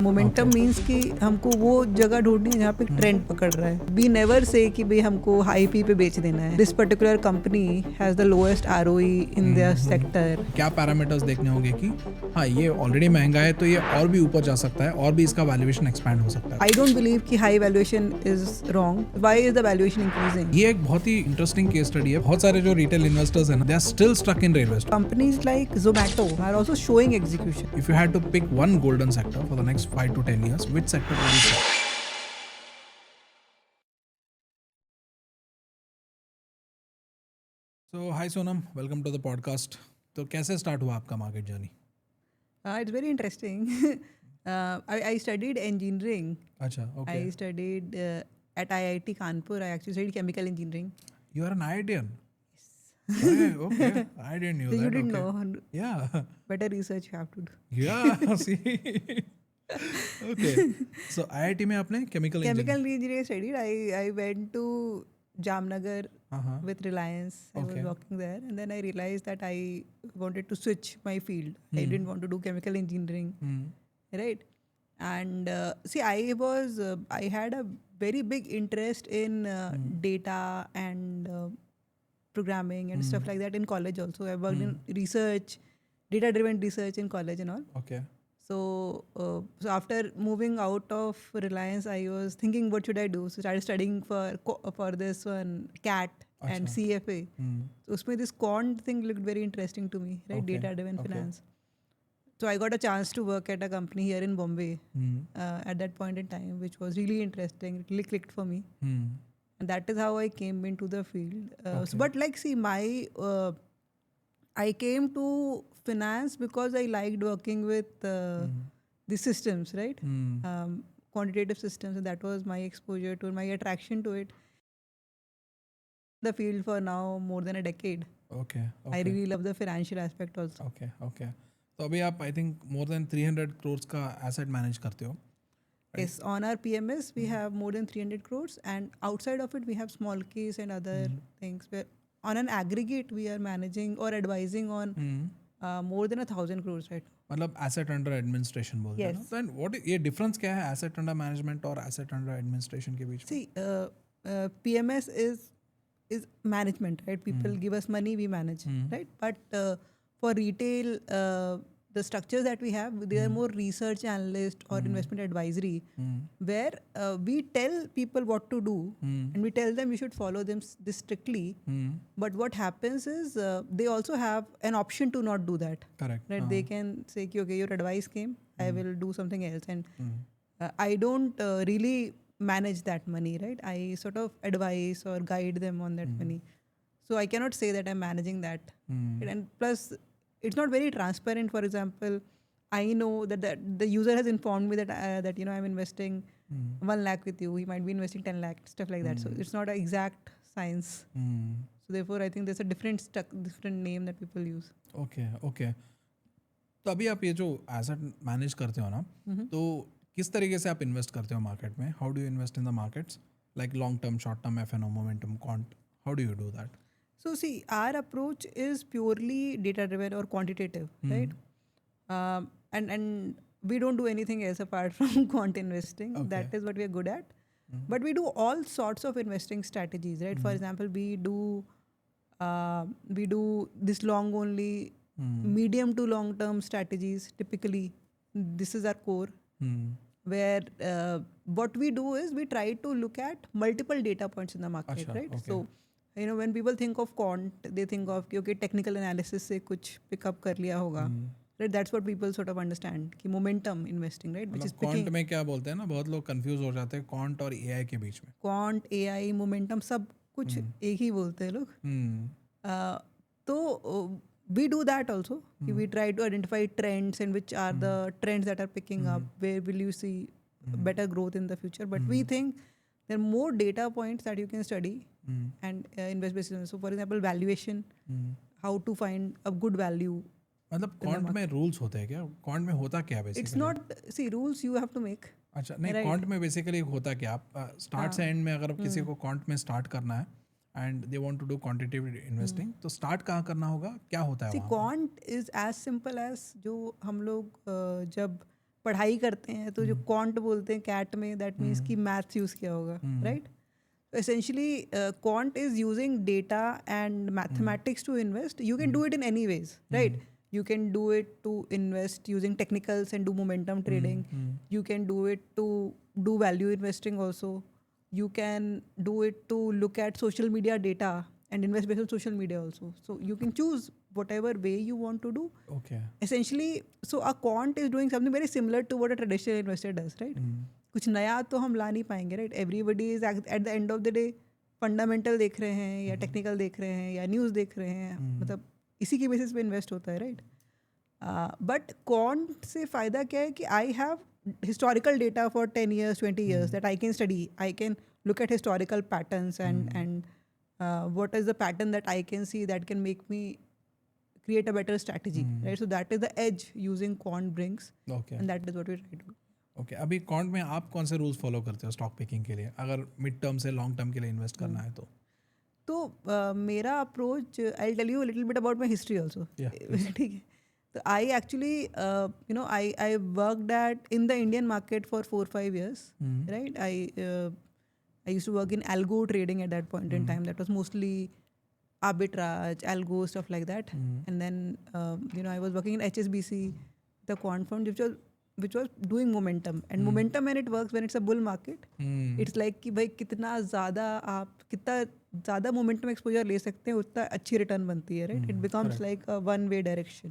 Momentum Okay. Means कि हमको वो जगह ढूंढनी है जहाँ पे ट्रेंड पकड़ रहा है. वी नेवर से कि भाई हमको हाई पी पे बेच देना है. This particular company has the lowest ROE in their sector. क्या पैरामीटर्स देखने होंगे कि हाँ ये ऑलरेडी महंगा है तो ये और भी ऊपर जा सकता है और भी इसका वैल्यूएशन एक्सपैंड हो सकता है. आई डोंट बिलीव कि high valuation is wrong. Why is the valuation increasing? ये एक बहुत ही इंटरेस्टिंग केस स्टडी है. बहुत सारे जो रिटेल इन्वेस्टर्स हैं ना, they are still stuck in railway. Companies like Zomato are also showing execution. If you had to pick one golden sector for the next 5 to 10 years, which sector would you pick? So, hi Sonam, welcome to the podcast. तो कैसे start हुआ आपका market journey? It's very interesting. I studied engineering. अच्छा, okay. I studied at IIT Kanpur. I actually studied chemical engineering. You are an IITian? Okay. I didn't know So that. you didn't Okay. know. Yeah. Better research you have to do. Yeah, see. Okay. So, IIT में आपने chemical Chemical engineering. engineering studied. I went to Jamnagar Uh-huh. with Reliance. I Okay. was working there, and then I realized that I wanted to switch my field. I didn't want to do chemical engineering, right? And see, I had a very big interest in data and programming and stuff like that in college also. I worked in research, data-driven research in college and all. Okay. So after moving out of Reliance, I was thinking, what should I do? So started studying for this one CAT and Acha. CFA. So usme this quant thing looked very interesting to me, right? Okay. Data-driven Okay. finance. So I got a chance to work at a company here in Bombay at that point in time, which was really interesting. It really clicked for me. And that is how I came into the field. Okay. But like, see, I came to finance because I liked working with the systems, right? Quantitative systems, and that was my exposure to, my attraction to it. The field for now more than a decade. Okay. I really love the financial aspect also. Okay. तो अभी आप I think more than 300 crores का asset manage करते हो. Yes, on our PMS we have more than 300 crores, and outside of it we have small case and other things. Where on an aggregate we are managing or advising on more than 1,000 crores, right? मतलब asset under administration बोलते हैं ना. Yes. Then what ये difference क्या है asset under management और asset under administration के बीच में? See, PMS is management, right? People give us money, we manage, right? But for retail, the structures that we have, they are more research analyst or investment advisory, where we tell people what to do, and we tell them you should follow them this strictly. But what happens is they also have an option to not do that. Correct. Right? They can say, okay, your advice came, I will do something else, and I don't really manage that money, right? I sort of advise or guide them on that money. So I cannot say that I'm managing that. Right? And plus, it's not very transparent. For example, I know that the user has informed me that I'm investing 1 lakh with you. He might be investing 10 lakh, stuff like that. So it's not an exact science. So therefore, I think there's a different name that people use. Okay. तो अभी आप ये जो asset manage करते हो ना, तो किस तरीके से आप इन्वेस्ट करते हो मार्केट में? How do you invest in the markets? Like long term, short term, FNO, momentum, quant. How do you do that? So see, our approach is purely data-driven or quantitative, right? And we don't do anything else apart from quant investing. Okay. That is what we are good at. But we do all sorts of investing strategies, right? For example, we do this long only, medium to long term strategies. Typically, this is our core. Where what we do is we try to look at multiple data points in the market, Achha, right? okay. So when people think of quant, they think of okay, technical analysis से कुछ pick up कर लिया होगा, right? That's what people sort of understand कि momentum investing, right? Which is quant picking में क्या बोलते हैं ना, बहुत लोग कंफ्यूज हो जाते हैं क्वांट और AI के बीच में. quant, AI, momentum सब कुछ एक ही बोलते हैं लोग. तो we do that also. We try to identify trends and which are the trends that are picking up. Where will you see better growth in the future? But we think there are more data points that you can study and invest based on. So for example, valuation, how to find a good value. मतलब quant में rules होते हैं क्या? Quant में होता क्या basically? It's not, see, rules you have to make. अच्छा, नहीं, क्वांट में बेसिकली होता क्या? आप स्टार्ट से एंड में अगर किसी को क्वांट में स्टार्ट करना है and they want to do quantitative investing, तो स्टार्ट कहाँ करना होगा? क्या होता है See, वहाँ? quant is as simple as जो हम लोग जब पढ़ाई करते हैं तो जो क्वांट बोलते हैं कैट में, दैट मीन्स कि मैथ्स यूज़ किया होगा, right? Essentially, quant is using data and mathematics to invest. You can do it in any ways, right? You can do it to invest using technicals and do momentum trading. You can do it to do value investing also. You can do it to look at social media data and invest based on social media also. So you can choose whatever way you want to do. Okay. Essentially, so a quant is doing something very similar to what a traditional investor does, right? कुछ नया तो हम ला नहीं पाएंगे, right? Everybody is at the end of the day fundamental देख रहे हैं या टेक्निकल देख रहे हैं या न्यूज़ देख रहे हैं, मतलब इसी की बेसिस पे इन्वेस्ट होता है, राइट? बट क्वांट से फ़ायदा क्या है कि I have historical data for 10 years 20 years that I can study. I can look at historical patterns and what is the pattern that I can see that can make me create a better strategy, right? So that is the edge using quant brings, Okay. and that is what we try to do. Okay अभी quant में आप कौन से rules follow करते हो stock picking के लिए, अगर मिड टर्म से लॉन्ग टर्म के लिए इन्वेस्ट करना है तो? तो मेरा approach, I tell you little bit about my history also, ठीक है? तो I actually you know I worked at in the Indian market for 4-5 years, राइट? I used to work in algo trading at that point in time. That was mostly arbitrage, algo, stuff like that. And then you know, I was working in HSBC, the quant fund, which was doing momentum. And momentum, when it works, when it's a bull market, it's like कि भाई कितना ज़्यादा momentum exposure ले सकते हैं उतना अच्छी return बनती है, right? It becomes like a one-way direction.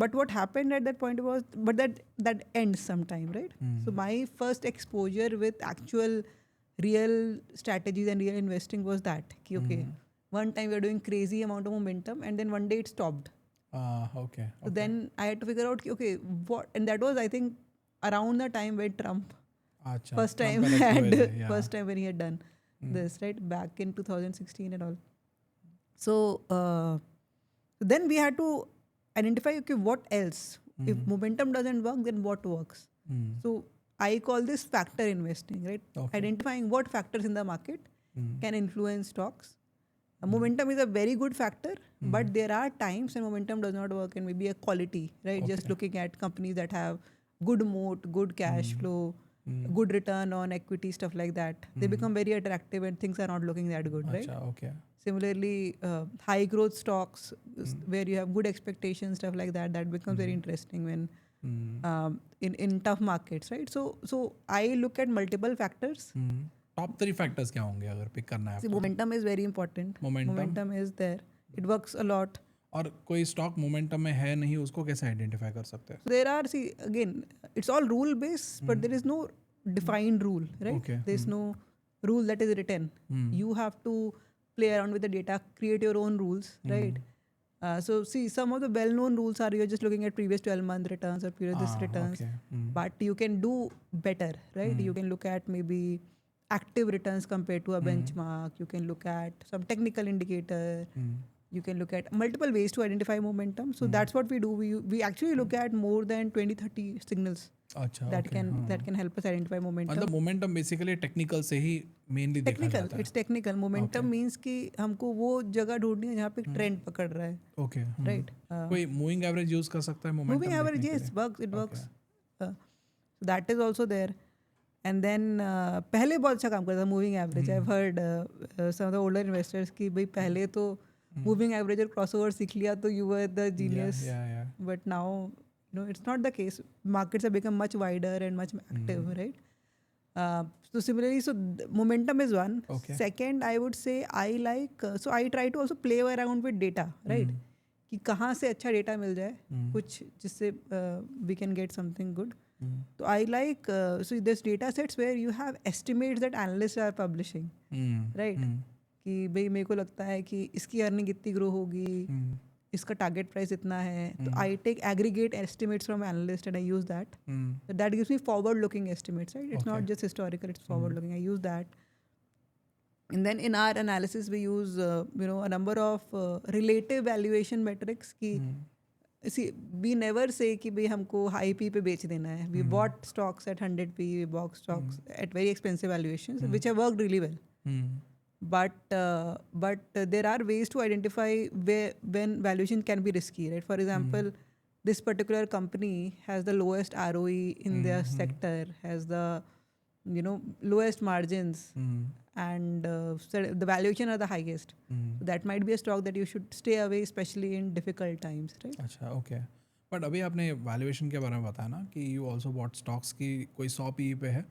But what happened at that point was, but that ends sometime, right? So my first exposure with actual real strategies and real investing was that कि okay, one time we were doing crazy amount of momentum and then one day it stopped. Okay. So then I had to figure out okay, what, and that was I think around the time when Trump first time when he had done this, right, back in 2016 and all. So then we had to identify okay, what else? If momentum doesn't work, then what works? So I call this factor investing, right? Identifying what factors in the market can influence stocks. Momentum is a very good factor, but there are times when momentum does not work and maybe a quality, right? Just looking at companies that have good moat, good cash flow, good return on equity, stuff like that, they become very attractive and things are not looking that good, right? Okay. Similarly, high growth stocks where you have good expectations, stuff like that, that becomes very interesting when in tough markets, right? So I look at multiple factors. Top 3 factors क्या होंगे अगर pick करना है? Momentum is very important. Momentum is there. It works a lot. और कोई stock momentum में है नहीं, उसको कैसे आइडेंटिफाई कर सकते हैं? There are, see, again, it's all rule based, but there is no defined rule, right? Okay. There is no rule that is written. You have to play around with the data, create your own rules, right? So see, some of the well-known rules are you're just looking at previous 12-month returns or previous returns, but you can do better, right? You can look at maybe active returns compared to a benchmark. You can look at some technical indicator. You can look at multiple ways to identify momentum. So that's what we do. We actually look at more than 20-30 signals that can help us identify momentum. मतलब momentum basically technical से ही mainly देखा जाता है. It's technical. Momentum means कि हमको वो जगह ढूंढनी है जहाँ पे trend पकड़ रहा है. Okay. Right. कोई moving average use कर सकता है momentum? Moving average, yes, it works. That is also there. And then पहले बहुत अच्छा काम करता था moving average. I have heard some of the older investors कि भाई पहले तो मूविंग एवरेज और क्रॉसओवर सीख लिया तो you were the genius, but now you know it's not the case. Markets have become much wider and much active, right? So similarly, so momentum is one. Second, I would say I like, so I try to also play around with data, right? कि कहाँ से अच्छा data मिल जाए कुछ जिससे we can get something good. So I like, so there's data sets where you have estimates that analysts are publishing, right? कि भाई मेरे को लगता है कि इसकी अर्निंग इतनी ग्रो होगी, इसका टारगेट प्राइस इतना है, तो I take aggregate estimates from analyst and I use that. That gives me forward looking estimates, right? It's not just historical, it's forward looking. I use that. And then in our analysis we use you know, a number of relative valuation metrics ki see, we never say कि भाई हमको high P पे बेच देना है. We bought stocks at 100p, we bought stocks at very expensive valuations, which have worked really well. But there are ways to identify when valuation can be risky, right? For example, this particular company has the lowest ROE in their sector, has the lowest margins, and so the valuation are the highest. So that might be a stock that you should stay away, especially in difficult times, right? अच्छा okay. But अभी आपने valuation के बारे में बताया ना कि you also bought stocks की कोई 100 PE पे है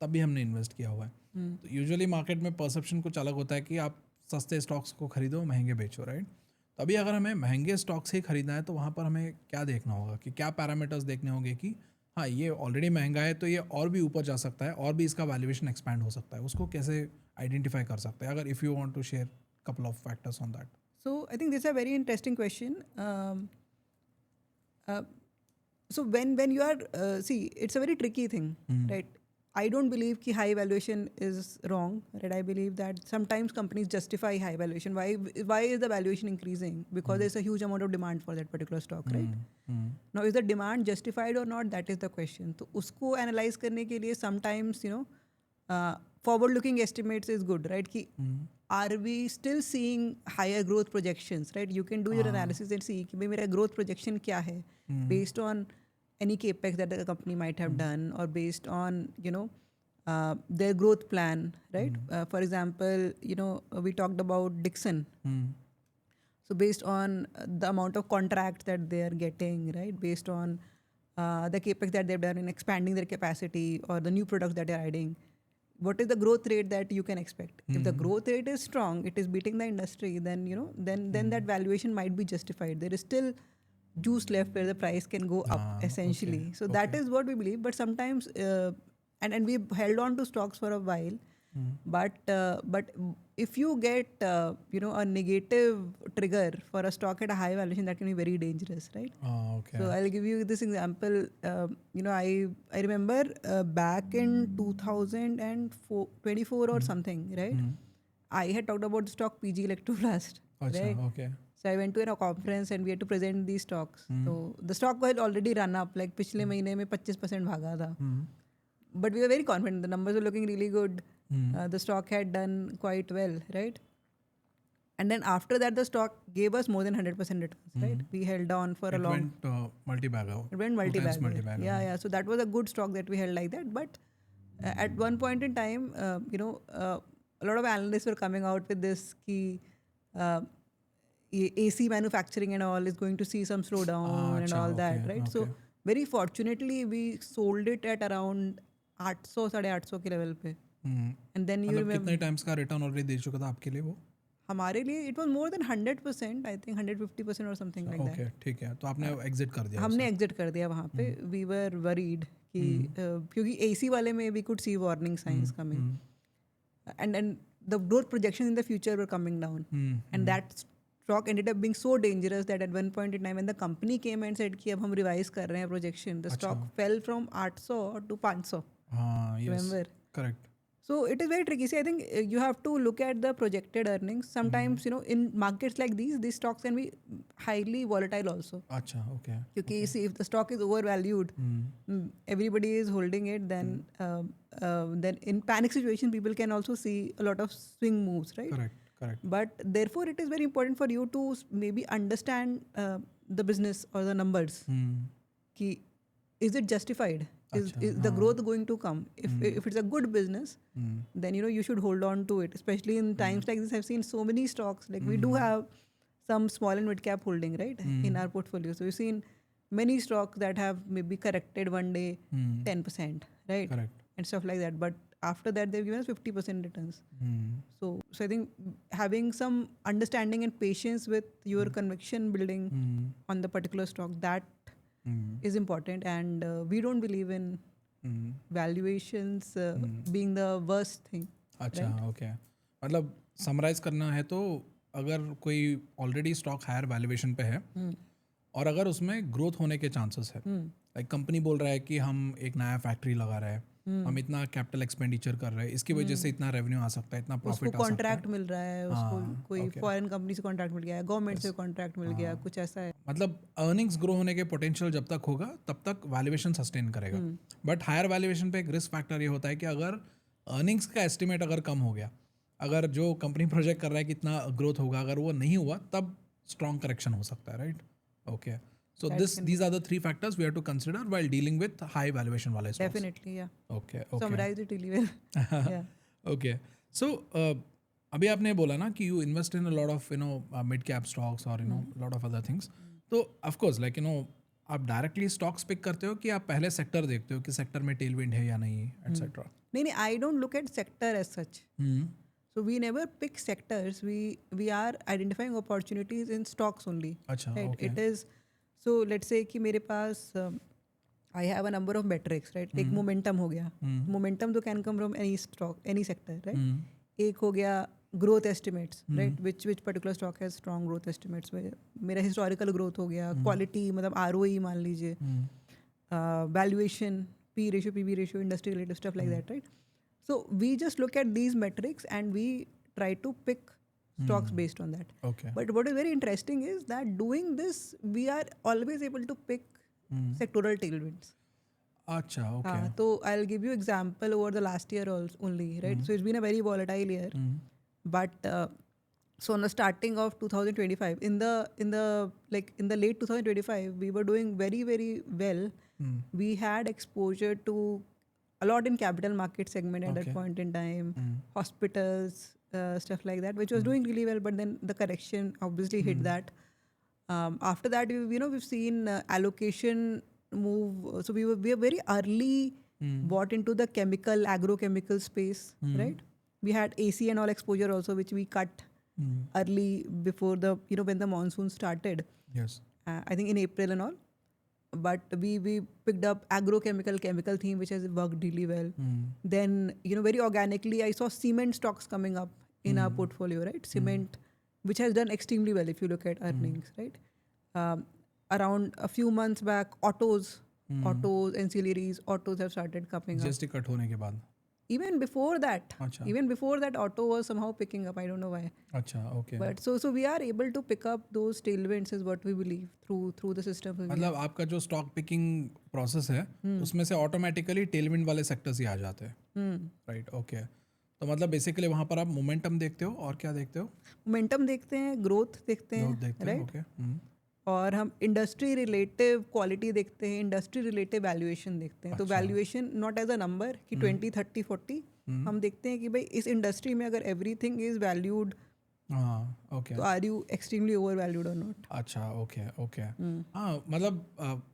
तब भी हमने इन्वेस्ट किया हुआ है. तो यूजुअली मार्केट में परसेप्शन कुछ अलग होता है कि आप सस्ते स्टॉक्स को खरीदो महंगे बेचो, राइट? तो अभी अगर हमें महंगे स्टॉक्स ही खरीदना है तो वहाँ पर हमें क्या देखना होगा कि क्या पैरामीटर्स देखने होंगे कि हाँ ये ऑलरेडी महंगा है तो ये और भी ऊपर जा सकता है और भी इसका वैल्यूएशन एक्सपैंड हो सकता है, उसको कैसे आइडेंटिफाई कर सकते हैं अगर if you want to share couple of factors on that? So I think this is a very interesting question. So when you are see, it's a very tricky thing, right? I don't believe कि high valuation is wrong, right? I believe that sometimes companies justify high valuation. Why is the valuation increasing? Because there's a huge amount of demand for that particular stock, right? Now, is the demand justified or not? That is the question. तो उसको analyze करने के लिए sometimes forward-looking estimates is good, right? कि are we still seeing higher growth projections, right? You can do your analysis and see कि भाई मेरा growth projection क्या है based on any capex that the company might have done, or based on their growth plan, right? For example, we talked about Dixon. So based on the amount of contracts that they are getting, right? Based on the capex that they've done in expanding their capacity or the new products that they're adding, what is the growth rate that you can expect? If the growth rate is strong, it is beating the industry, then then that valuation might be justified. There is still juice left where the price can go up, essentially. okay, So that is what we believe. But sometimes, and we held on to stocks for a while. But if you get a negative trigger for a stock at a high valuation, that can be very dangerous, right? Okay. So I'll give you this example. I remember back in 2024 or something, right? I had talked about the stock PG Electroplast, अच्छा right? Okay. So I went to a conference and we had to present these stocks. So the stock had already run up, like पिछले महीने में 25% भागा था. But we were very confident. The numbers were looking really good. The stock had done quite well, right? And then after that, the stock gave us more than 100% returns, right? We held on for a It long. went multi-bagger. It went multi-bagger. multi-bagger. Yeah. So that was a good stock that we held like that. But at one point in time, a lot of analysts were coming out with this ki AC manufacturing and all is going to see some slowdown and all that, right? So very fortunately, we sold it at around 800 850 के level पे. And then you मतलब remember कितने times का return already दे चुका था आपके लिए वो? हमारे लिए it was more than 100%, I think 150% or something like that. Okay ठीक है, तो आपने एग्जिट कर दिया. हमने एग्जिट कर दिया वहाँ पे. We were worried कि क्योंकि AC वाले में we could see warning signs coming, and the growth projections in the future were coming down, and that stock ended up being so dangerous that at one point in time when the company came and said कि अब हम revise कर रहे हैं projection, the stock fell from 800 to 500. हाँ, yes, Remember? correct. So it is very tricky. See, I think you have to look at the projected earnings. Sometimes, in markets like these stocks can be highly volatile also. अच्छा okay. Because see, if the stock is overvalued, everybody is holding it, then in panic situation, people can also see a lot of swing moves, right? Correct. But therefore, it is very important for you to maybe understand the business or the numbers. Ki, is it justified? Is the growth going to come? If it's a good business, then you should hold on to it. Especially in times like this, I've seen so many stocks. Like we do have some small and mid cap holding, right, in our portfolio. So we've seen many stocks that have maybe corrected one day 10%, right? Correct. And stuff like that. But after that, they've given us 50% returns. So I think having some understanding and patience with your conviction building on the particular stock, that is important. And we don't believe in valuations being the worst thing. अच्छा okay. मतलब summarise करना है तो अगर कोई already stock higher valuation पे है और अगर उसमें ग्रोथ होने के चांसेस है, लाइक कंपनी बोल रहा है कि हम एक नया फैक्ट्री लगा रहे हैं, हम इतना कैपिटल एक्सपेंडिचर कर रहे हैं, इसकी वजह से इतना रेवेन्यू आ सकता है, इतना प्रॉफिट आ सकता है, कॉन्ट्रैक्ट मिल रहा है उसको, कोई फॉरेन कंपनी से कॉन्ट्रैक्ट मिल गया है, गवर्नमेंट से कॉन्ट्रैक्ट मिल गया, कुछ ऐसा है. मतलब अर्निंग्स ग्रो होने के पोटेंशियल जब तक होगा तब तक वैल्यूएशन सस्टेन करेगा. बट हायर वैल्यूएशन पे एक रिस्क फैक्टर ये होता है कि अगर अर्निंग्स का एस्टिमेट अगर कम हो गया, अगर जो कंपनी प्रोजेक्ट कर रहा है कितना ग्रोथ होगा, अगर वो नहीं हुआ तब स्ट्रॉन्ग करेक्शन हो सकता है, right? Okay. So these are the three factors we have to consider while dealing with high valuation wale stocks. Definitely, yeah. Okay. Summarize it really well. Yeah. Okay. So अभी आपने बोला ना कि you invest in a lot of mid cap stocks or lot of other things. तो of course like आप directly stocks pick करते हो कि आप पहले सेक्टर देखते हो कि सेक्टर में टेलविंड है या नहीं एटसेट्रा. नहीं, I don't look at sector as such. So we never pick sectors. We are identifying opportunities in stocks only. अच्छा. Right? Okay. It is, so let's say कि मेरे पास I have a number of metrics, right? एक momentum हो गया. Momentum तो can come from any stock, any sector, right? एक हो गया growth estimates, right? Which particular stock has strong growth estimates. मेरा historical growth हो गया, quality मतलब ROE मान लीजिए, valuation, P ratio, PB ratio, industry related stuff like that, right? So we just look at these metrics and we try to pick stocks based on that. Okay. But what is very interesting is that doing this, we are always able to pick sectoral tailwinds. अच्छा. Okay. So I'll give you example over the last year only, right? So it's been a very volatile year, but so on the starting of 2025, in the late 2025, we were doing very, very well. We had exposure to a lot in capital market segment at that point in time, hospitals, stuff like that, which was doing really well, but then the correction obviously hit that. After that, we've seen allocation move. So we were very early bought into the agrochemical space, right? We had AC and all exposure also, which we cut early before when the monsoon started. Yes. I think in April and all. But we picked up chemical theme, which has worked really well. Then very organically I saw cement stocks coming up in our portfolio, right? Cement, which has done extremely well if you look at earnings, right? Around a few months back, autos, ancillaries, autos have started coming up. GST cut होने के बाद. Even before that, अच्छा. auto was somehow picking up. I don't know why. अच्छा. Okay. But so we are able to pick up those tailwinds is what we believe through the system. मतलब आपका जो stock picking process है उसमें से automatically Tailwind वाले sectors ही आ जाते हैं. राइट. ओके. तो मतलब बेसिकली वहाँ पर आप मोमेंटम देखते हो और क्या देखते हो? मोमेंटम देखते हैं, ग्रोथ देखते हैं, राइट? ओके. और हम इंडस्ट्री रिलेटिव क्वालिटी देखते हैं, इंडस्ट्री रिलेटिव वैल्यूएशन देखते हैं. तो valuation not as a number कि 20, 30, 40. हम देखते हैं कि भाई इस इंडस्ट्री में अगर एवरीथिंग इज वैल्यूड, ओके, तो are you extremely over valued और नॉट. अच्छा. ओके. ओके. हाँ मतलब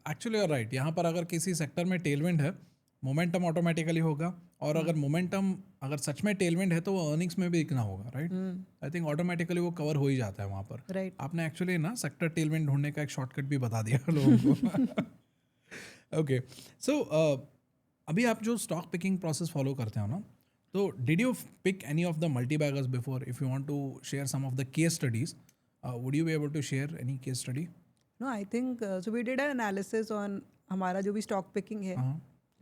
एक्चुअली यू राइट. यहाँ पर अगर किसी सेक्टर में टेलविंड है, मोमेंटम ऑटोमेटिकली होगा. और अगर मोमेंटम अगर सच में टेलविंड है तो वो अर्निंग्स में भी दिखना होगा. राइट. आई थिंक ऑटोमेटिकली वो कवर हो ही जाता है वहाँ पर. राइट. आपने एक्चुअली ना सेक्टर टेलविंड ढूंढने का एक शॉर्टकट भी बता दिया लोगों को. ओके. सो अभी आप जो स्टॉक पिकिंग प्रोसेस फॉलो करते हो ना, तो did you pick any of the multi baggers before? If you want to share some of the case studies, would you be able to share any case study? No, I think so we did an analysis on हमारा जो भी stock picking है.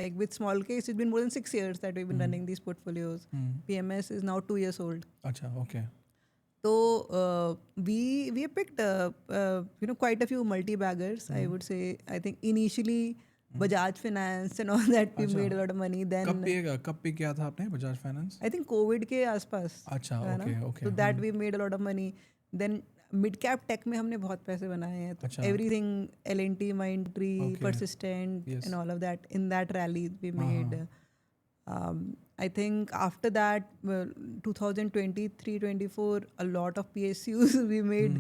Like with small case, it's been more than 6 years that we've been running these portfolios. PMS is now 2 years old. Acha, okay. So we picked quite a few multi-baggers. I would say. I think initially Bajaj Finance and all that we made a lot of money. Then कब पे किया था आपने Bajaj Finance? I think COVID के आसपास. अच्छा, okay. So that we made a lot of money. Then mid cap tech में हमने बहुत पैसे बनाए हैं. तो everything L&T, Mindtree, Persistent and all of that. In that rally we made. I think after that 2023-24 a lot of PSUs we made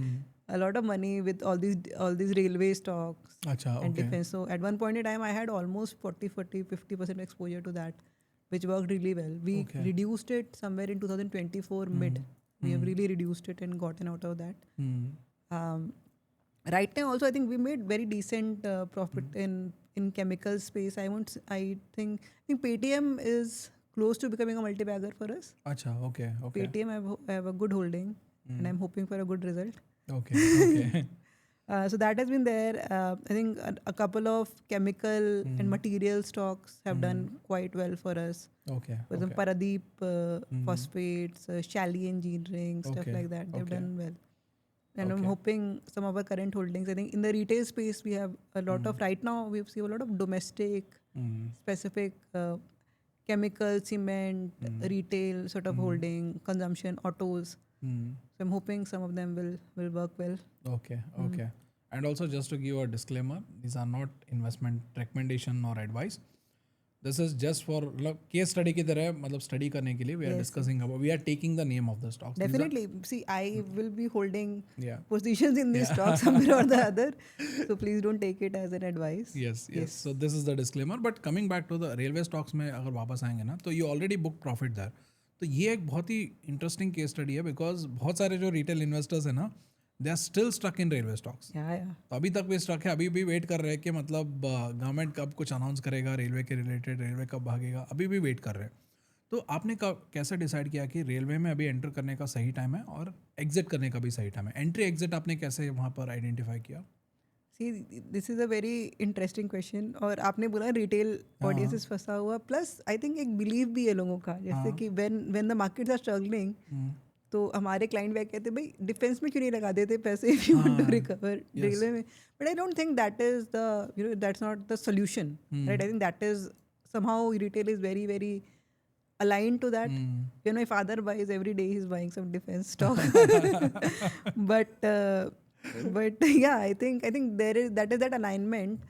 a lot of money with all these railway stocks and defense. So at one point in time I had almost 50% exposure to that, which worked really well. We reduced it somewhere in 2024 mid. We have really reduced it and gotten out of that. Right now also I think we made very decent profit in chemical space. I think Paytm is close to becoming a multi-bagger for us. Acha, okay. Paytm I have a good holding and I'm hoping for a good result. Okay. So that has been there. I think a couple of chemical and material stocks have done quite well for us. Okay. For example, Paradeep Phosphates, Shally Engineering, stuff like that. They've done well. And I'm hoping some of our current holdings, I think in the retail space, we have a lot of, right now, we've seen a lot of domestic, specific chemical, cement, retail sort of holding, consumption, autos. So I'm hoping some of them will work well. Okay. And also, just to give a disclaimer, these are not investment recommendation or advice. This is just for मतलब case study की तरह, मतलब study करने के लिए we are discussing about, we are taking the name of the stocks. These are- Definitely. See, I will be holding Yeah. positions in these stocks somewhere or the other. So please don't take it as an advice. Yes. So this is the disclaimer. But coming back to the railway stocks में अगर वापस आएंगे ना, तो you already booked profit there. तो ये एक बहुत ही इंटरेस्टिंग केस स्टडी है, बिकॉज बहुत सारे जो रिटेल इन्वेस्टर्स हैं ना, they are still stuck in railway stocks. Yeah. तो अभी तक भी स्टक है, अभी भी वेट कर रहे हैं कि मतलब गवर्नमेंट कब कुछ अनाउंस करेगा रेलवे के रिलेटेड, रेलवे कब भागेगा, अभी भी वेट कर रहे हैं. तो आपने कब कैसे डिसाइड किया कि रेलवे में अभी एंटर करने का सही टाइम है और एग्जिट करने का भी सही टाइम है? एंट्री एग्जिट आपने कैसे वहाँ पर आइडेंटिफाई किया? See, this is a very interesting question. और आपने बोला रिटेल ऑडियंसेस फंसा हुआ, प्लस आई थिंक एक बिलीव भी है लोगों का, जैसे कि when the markets are struggling, तो हमारे क्लाइंट बैक कहते भाई डिफेंस में क्यों नहीं लगा देते पैसे if you want to recover railway में. But I don't think that is the that's not the solution, right? I think that is somehow retail is very very aligned to that. My father buys every day, he's buying some defense stock. but yeah, I think there is that alignment.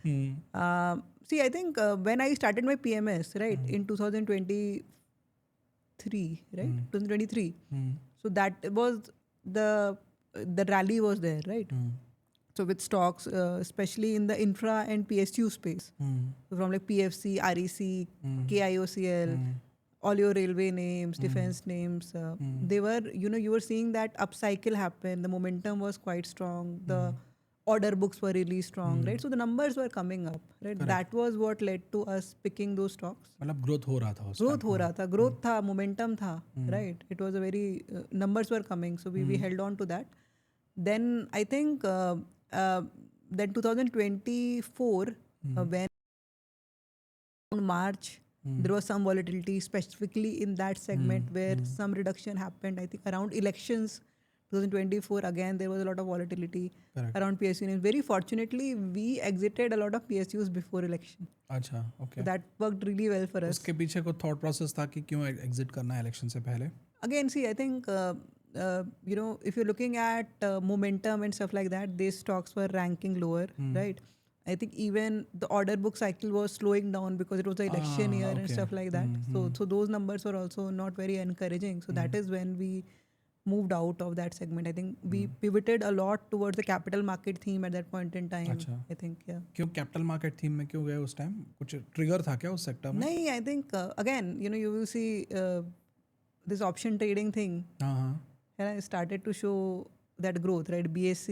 See, I think when I started my PMS, right, in 2023, right, 2023. So that was the rally was there, right? So with stocks, especially in the infra and PSU space, so from like PFC, REC, KIOCL, all your railway names, defense names, they were, you were seeing that upcycle happen. The momentum was quite strong. The order books were really strong, right? So the numbers were coming up, right? Correct. That was what led to us picking those stocks. मतलब growth हो रहा था उस growth था, momentum था, right? It was a very numbers were coming, so we held on to that. Then I think then 2024 when March. There was some volatility specifically in that segment where some reduction happened. I think around elections 2024 again there was a lot of volatility. Correct. Around PSU names. Very fortunately we exited a lot of PSUs before election. अच्छा, okay. So that worked really well for us. उसके पीछे कोई thought process था कि क्यों exit करना है election से पहले? Again, see, I think if you're looking at momentum and stuff like that, these stocks were ranking lower, right? I think even the order book cycle was slowing down because it was the election year and stuff like that. So those numbers were also not very encouraging. So that is when we moved out of that segment. I think we pivoted a lot towards the capital market theme at that point in time. अच्छा. I think, yeah. क्यों capital market theme में क्यों गए उस time? कुछ trigger था क्या उस सेक्टर में? नहीं, I think again, you will see this option trading thing. Started to show that growth, right? BSC,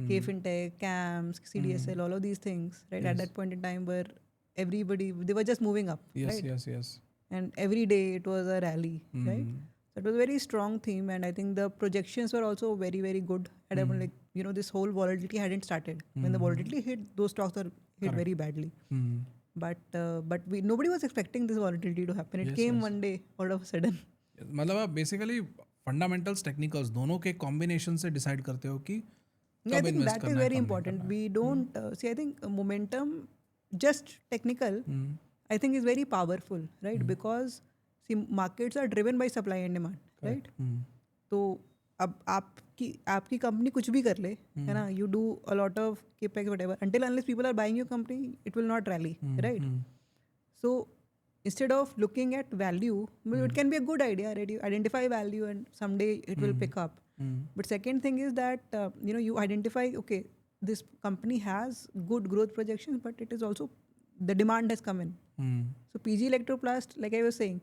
K-Fintech, CAMS, CDSL, all of these things, right? At that point in time where everybody, they were just moving up, right? Yes. And every day it was a rally, right? So it was a very strong theme, and I think the projections were also very, very good. At that point, like, this whole volatility hadn't started. When the volatility hit, those stocks were hit very badly. But nobody was expecting this volatility to happen. It came one day all of a sudden. मतलब आप basically fundamentals technicals दोनों के combination से decide करते हो कि I think that is very important. We don't see. I think momentum, just technical, I think is very powerful, right? Because see, markets are driven by supply and demand, right? तो अब आपकी company कुछ भी कर ले, है ना? You do a lot of capex, whatever. Until unless people are buying your company, it will not rally, right? So instead of looking at value, it can be a good idea, right? You identify value and someday it will pick up. But second thing is that you identify, okay, this company has good growth projections, but it is also the demand has come in. So PG Electroplast, like I was saying,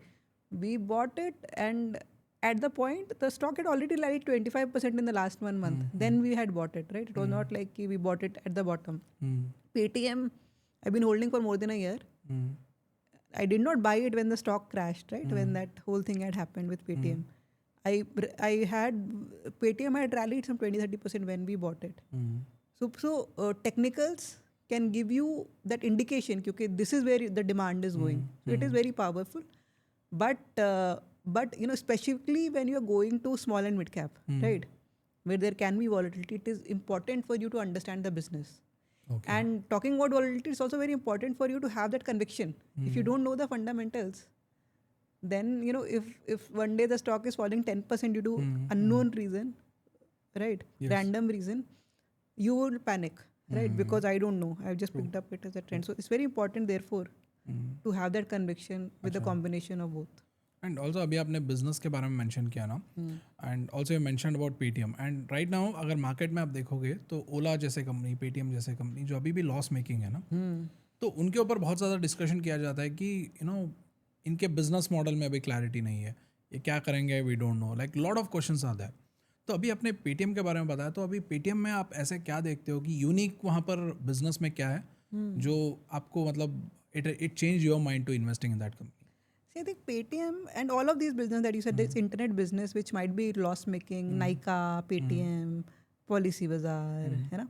we bought it, and at the point the stock had already rallied 25% in the last 1 month. Then we had bought it, right? It was not like we bought it at the bottom. Paytm, I've been holding for more than a year. I did not buy it when the stock crashed, right? When that whole thing had happened with Paytm. Paytm had rallied some 20-30% when we bought it. So technicals can give you that indication, okay, this is where the demand is going. So it is very powerful. But specifically when you are going to small and mid cap, right, where there can be volatility, it is important for you to understand the business. Okay. And talking about volatility, it's also very important for you to have that conviction. If you don't know the fundamentals, then if one day the stock is falling 10% due to unknown reason, right, random reason, you will panic, right? Because I don't know, I've just picked up it as a trend. So it's very important therefore to have that conviction with a combination of both. And also अभी आपने business के बारे में mention किया ना, and also you mention about Paytm, and right now अगर market में आप देखोगे तो ओला जैसे कंपनी, पेटीएम जैसे कंपनी जो अभी भी लॉस मेकिंग है ना, तो उनके ऊपर बहुत ज़्यादा डिस्कशन किया जाता है कि यू नो इनके बिजनेस मॉडल में अभी क्लैरिटी नहीं है, ये क्या करेंगे we don't know, like lot of questions आते हैं. तो अभी अपने पेटीएम के बारे में बताया, तो अभी पेटीएम में आप ऐसे क्या देखते हो कि यूनिक वहाँ पर बिजनेस में क्या है जो आपको मतलब it change your mind to investing in that company? See, I think Paytm and all of these business that you said, this internet business which might be loss making, Nykaa, Paytm, Policy Bazaar, है ना?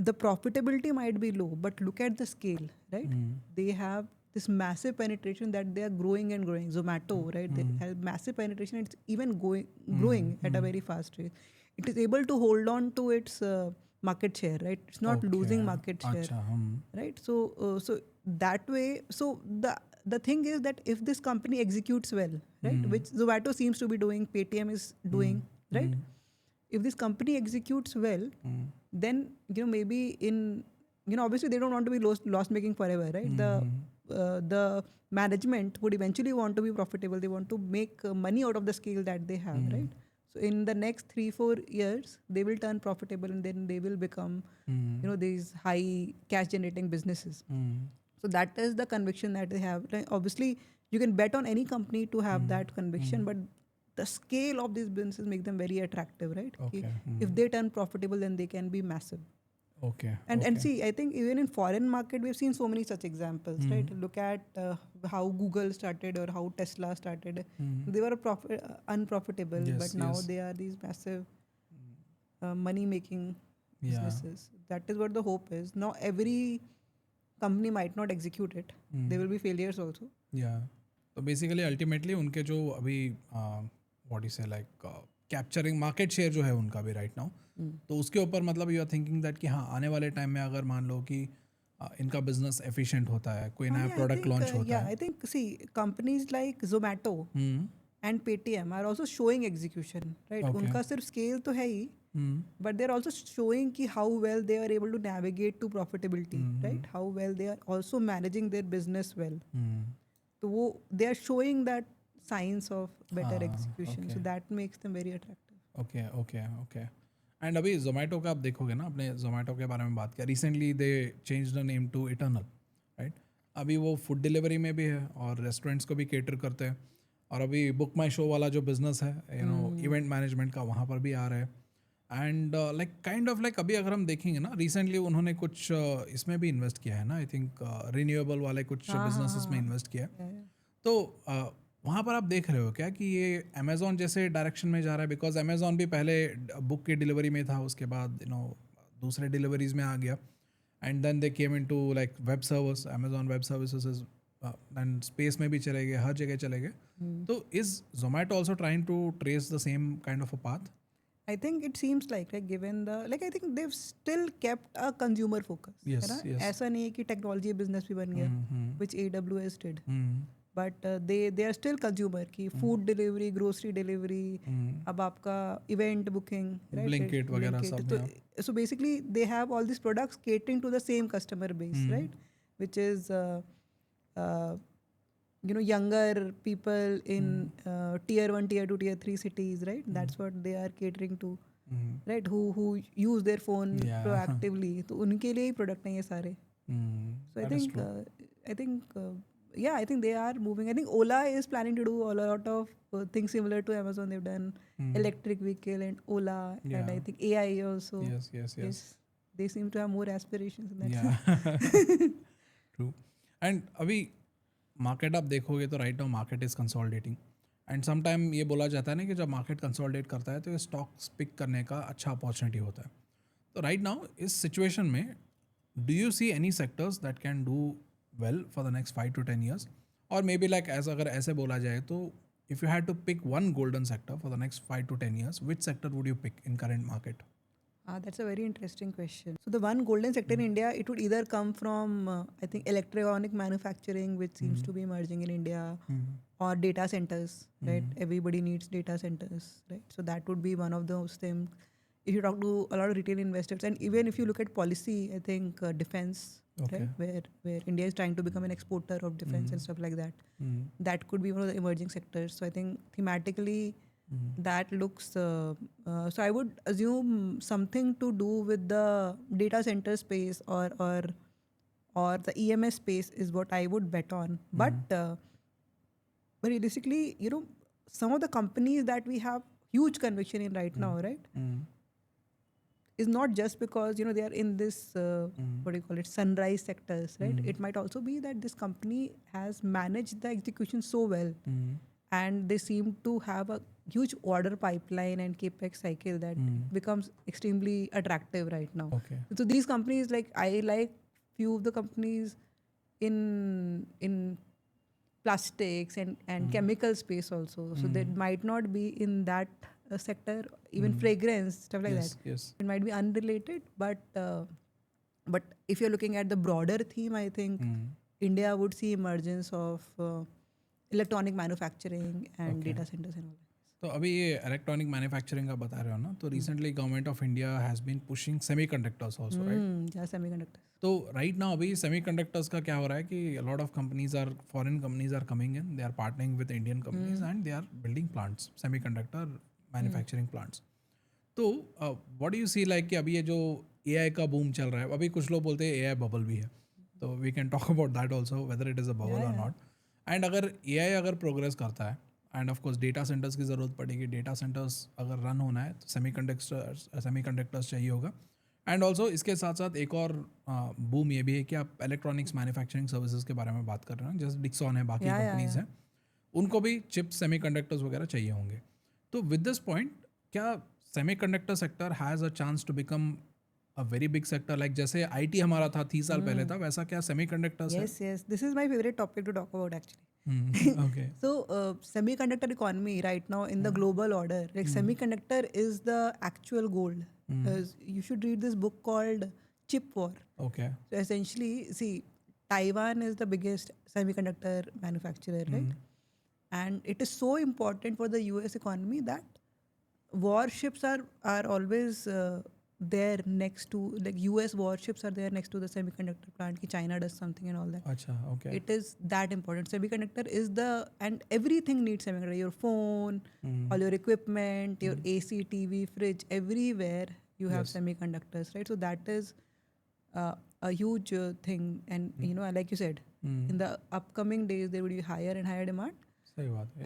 The profitability might be low, but look at the scale, right? They have this massive penetration that they are growing and growing. Zomato, right? They have massive penetration. It's even growing at a very fast rate. It is able to hold on to its market share, right? It's not losing market share, right? So that way, so the thing is that if this company executes well, right, which Zomato seems to be doing, Paytm is doing, right? If this company executes well, then maybe in obviously they don't want to be loss making forever, right? The management would eventually want to be profitable. They want to make money out of the scale that they have, right? So in the next 3-4 years, they will turn profitable, and then they will become these high cash generating businesses. So that is the conviction that they have. Like, obviously, you can bet on any company to have that conviction, but the scale of these businesses make them very attractive, right? Okay. If they turn profitable, then they can be massive. Okay. And see, I think even in foreign market, we've seen so many such examples, right? Look at how Google started or how Tesla started. They were unprofitable, Yes, but now yes. they are these massive money-making businesses. That is what the hope is. Now, every company might not execute it. There will be failures also. Yeah. तो basically ultimately उनके जो अभी what you से like capturing market share जो है उनका भी right now, तो उसके ऊपर मतलब यू आर थिंकिंग दैट कि हाँ आने वाले टाइम में अगर मान लो कि इनका बिजनेस एफिशिएंट होता है, कोई नया प्रोडक्ट लॉन्च होता है. I think see companies like Zomato and Paytm are also showing execution, right? Okay. उनका सिर्फ scale तो है ही, but they're also showing कि how well they are able to navigate to profitability, right? How well they are also managing their business well. तो वो they are showing that signs of better execution. okay. So that makes them very attractive. Okay. And अभी जोमेटो का आप देखोगे ना, अपने जोमेटो के बारे में बात किया, recently they change the name to Eternal, right? अभी वो फूड डिलीवरी में भी है और रेस्टोरेंट्स को भी केटर करते हैं, और अभी बुक माई शो वाला जो बिजनेस है इवेंट मैनेजमेंट का, वहाँ पर भी आ रहा है. And like kind of like अभी अगर हम देखेंगे ना, रिसेंटली उन्होंने कुछ इसमें भी इन्वेस्ट किया है ना, आई थिंक रिन्यूएबल वाले कुछ बिजनेसेस में इन्वेस्ट किया है. तो वहाँ पर आप देख रहे हो क्या कि ये अमेज़ॉन जैसे डायरेक्शन में जा रहा है? बिकॉज अमेज़ॉन भी पहले बुक की डिलीवरी में था, उसके बाद दूसरे डिलीवरीज में आ गया, and then they came into like web service, Amazon web services, and space में भी चले गए, हर जगह चले गए. तो is Zomato also trying to trace the same kind of a path? I think it seems like given the I think they've still kept a consumer focus. Yes, है ना? yes. ऐसा नहीं है कि टेक्नोलॉजी बिजनेस भी बन गया, which AWS did. But they are still consumer की फूड डिलीवरी, ग्रोसरी डिलीवरी, अब आपका इवेंट बुकिंग, Blinkit वगैरह सब. तो so basically they have all these products catering to the same customer base, right? Which is younger people in tier 1, tier 2, tier 3 cities, right? That's what they are catering to, right? Who use their phone proactively. तो उनके लिए ही product हैं ये सारे. So I think they are moving. I think Ola is planning to do a lot of things similar to Amazon. They've done electric vehicle and Ola, and I think AI also. Yes. They seem to have more aspirations in that. Yeah. True. And अभी market आप देखोगे तो right now market is consolidating, and some time ये बोला जाता है ना कि जब मार्केट कंसोलिडेट करता है तो ये स्टॉक्स पिक करने का अच्छा अपॉर्चुनिटी होता है. तो राइट नाउ इस सिचुएशन में do you see any sectors that can do well for the next 5 to 10 years, और मे बी लाइक एज अगर ऐसे बोला जाए तो if you had to pick one golden sector for the next 5 to 10 years, which sector would you pick in current market? That's a very interesting question. So the one golden sector in India, it would either come from I think electronic manufacturing, which seems to be emerging in India, or data centers, right? Everybody needs data centers, right? So that would be one of those things. if you talk to a lot of retail investors, and even if you look at policy, I think defense, Okay. right, where India is trying to become an exporter of defense and stuff like that, that could be one of the emerging sectors. So I think thematically that looks. So I would assume something to do with the data center space or the EMS space is what I would bet on. But realistically, some of the companies that we have huge conviction in right now, right, is not just because they are in this what do you call it, sunrise sectors, right? It might also be that this company has managed the execution so well, and they seem to have a huge order pipeline and capex cycle that becomes extremely attractive right now. Okay. So these companies, like I like few of the companies in plastics and chemical space also. So they might not be in that sector, even fragrance, stuff like Yes. that. Yes. It might be unrelated, but if you're looking at the broader theme, I think India would see emergence of electronic manufacturing and Okay. data centers and all that. तो अभी ये electronic manufacturing का बता रहे हो ना, तो recently government of India has been pushing semiconductors also, right? Yeah, semiconductors. तो राइट नाउ अभी सेमीकंडक्टर्स का क्या हो रहा है कि lot of companies are, foreign companies are coming in, they are partnering with Indian companies and they are building plants, semiconductor manufacturing plants. तो what do you see like कि अभी ये जो एआई का बूम चल रहा है, अभी कुछ लोग बोलते हैं एआई बबल भी है, तो we can talk about that also, whether it is a bubble और नॉट. एंड अगर एआई अगर प्रोग्रेस करता है and of course data centers की ज़रूरत पड़ेगी, डेटा सेंटर्स अगर रन होना है तो सेमीकंडक्टर्स चाहिए होगा. एंड ऑल्सो इसके साथ साथ एक और बूम ये भी है कि आप इलेक्ट्रॉनिक्स मैन्युफैक्चरिंग सर्विसेज के बारे में बात कर रहे हैं, जैसे डिक्सॉन है, बाकी कंपनीज हैं, उनको भी चिप्स, सेमीकंडक्टर्स वगैरह चाहिए होंगे. तो विद दिस पॉइंट, क्या semiconductor sector has a chance to become a very big sector? Like जैसे आईटी हमारा था 30 साल पहले था, वैसा क्या सेमीकंडक्टर्स है? Yes, this is my favorite topic to talk about actually. Okay. So semiconductor economy right now in the global order, like semiconductor is the actual gold. You should read this book called Chip War. Okay. So essentially, see, Taiwan is the biggest semiconductor manufacturer, right? And it is so important for the US economy that warships are always there next to, like US warships are there next to the semiconductor plant ki China does something and all that. अच्छा, okay. It is that important. Semiconductor is and everything needs semiconductor. Your phone, all your equipment, your AC, TV, fridge, everywhere you have semiconductors, right? So that is a huge thing. And like you said, in the upcoming days there will be higher and higher demand. सही बात है.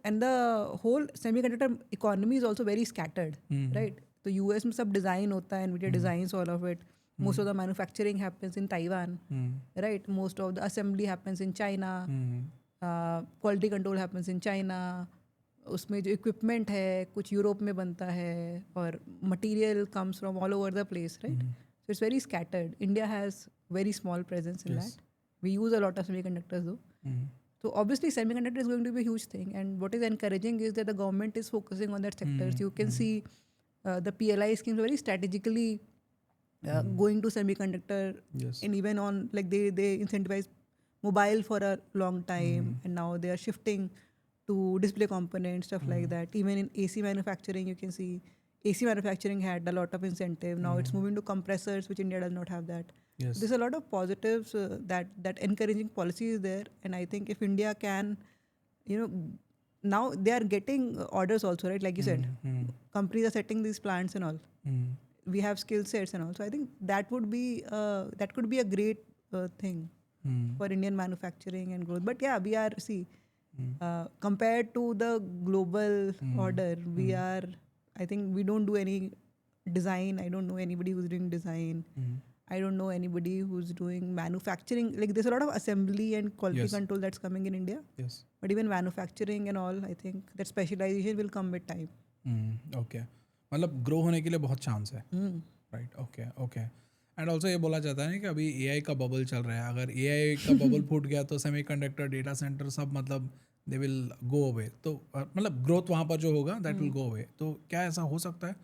And the whole semiconductor economy is also very scattered, right? तो US में सब design होता है, NVIDIA designs all of it. Most of the manufacturing happens in Taiwan, right? Most of the assembly happens in China. Quality control happens in China. उसमें जो equipment है कुछ Europe में बनता है, और material comes from all over the place, right? So it's very scattered. India has very small presence in that. We use a lot of semiconductors though. So obviously semiconductor is going to be a huge thing, and what is encouraging is that the government is focusing on that sectors. You can see the PLI schemes very strategically going to semiconductor, and even on, like, they incentivize mobile for a long time, and now they are shifting to display components, stuff like that. Even in AC manufacturing, you can see AC manufacturing had a lot of incentive. Now it's moving to compressors, which India does not have that. Yes. There's a lot of positives that encouraging policy is there, and I think if India can, now they are getting orders also, right? Like you said, companies are setting these plants and all. We have skill sets and all. So I think that would be that could be a great thing for Indian manufacturing and growth. But yeah, we are compared to the global order, we are. I think we don't do any design. I don't know anybody who's doing design. I don't know anybody who's doing manufacturing. Like, there's a lot of assembly and quality control that's coming in India. Yes. But even manufacturing and all, I think that specialization will come with time. Okay. मतलब grow होने के लिए बहुत chance है. Right. Okay. And also ये बोला जाता है ना कि अभी एआई का बबल चल रहा है. अगर एआई का बबल फूट गया तो सेमीकंडक्टर, डेटा सेंटर सब मतलब दे विल गो अवे. तो मतलब ग्रोथ वहाँ पर जो होगा दैट विल गो अवे. तो क्या ऐसा हो सकता है?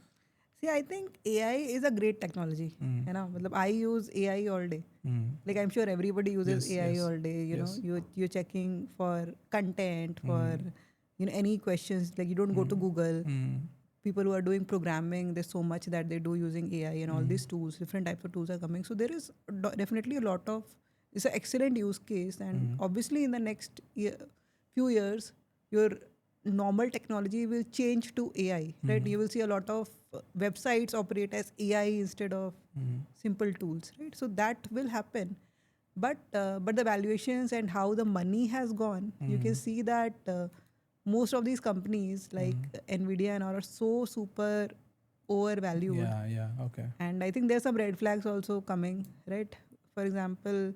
See, I think AI is a great technology. You know, I use AI all day. Like, I'm sure everybody uses AI all day. You know, you're checking for content, for any questions. Like, you don't go to Google. people who are doing programming, there's so much that they do using AI and all these tools, different types of tools are coming. So there is definitely a lot of, it's an excellent use case. And obviously in the next few years, your normal technology will change to AI, right? You will see a lot of websites operate as AI instead of simple tools, right? So that will happen. But the valuations and how the money has gone, you can see that most of these companies like Nvidia and all are so super overvalued. Yeah, okay. And I think there's some red flags also coming, right? For example,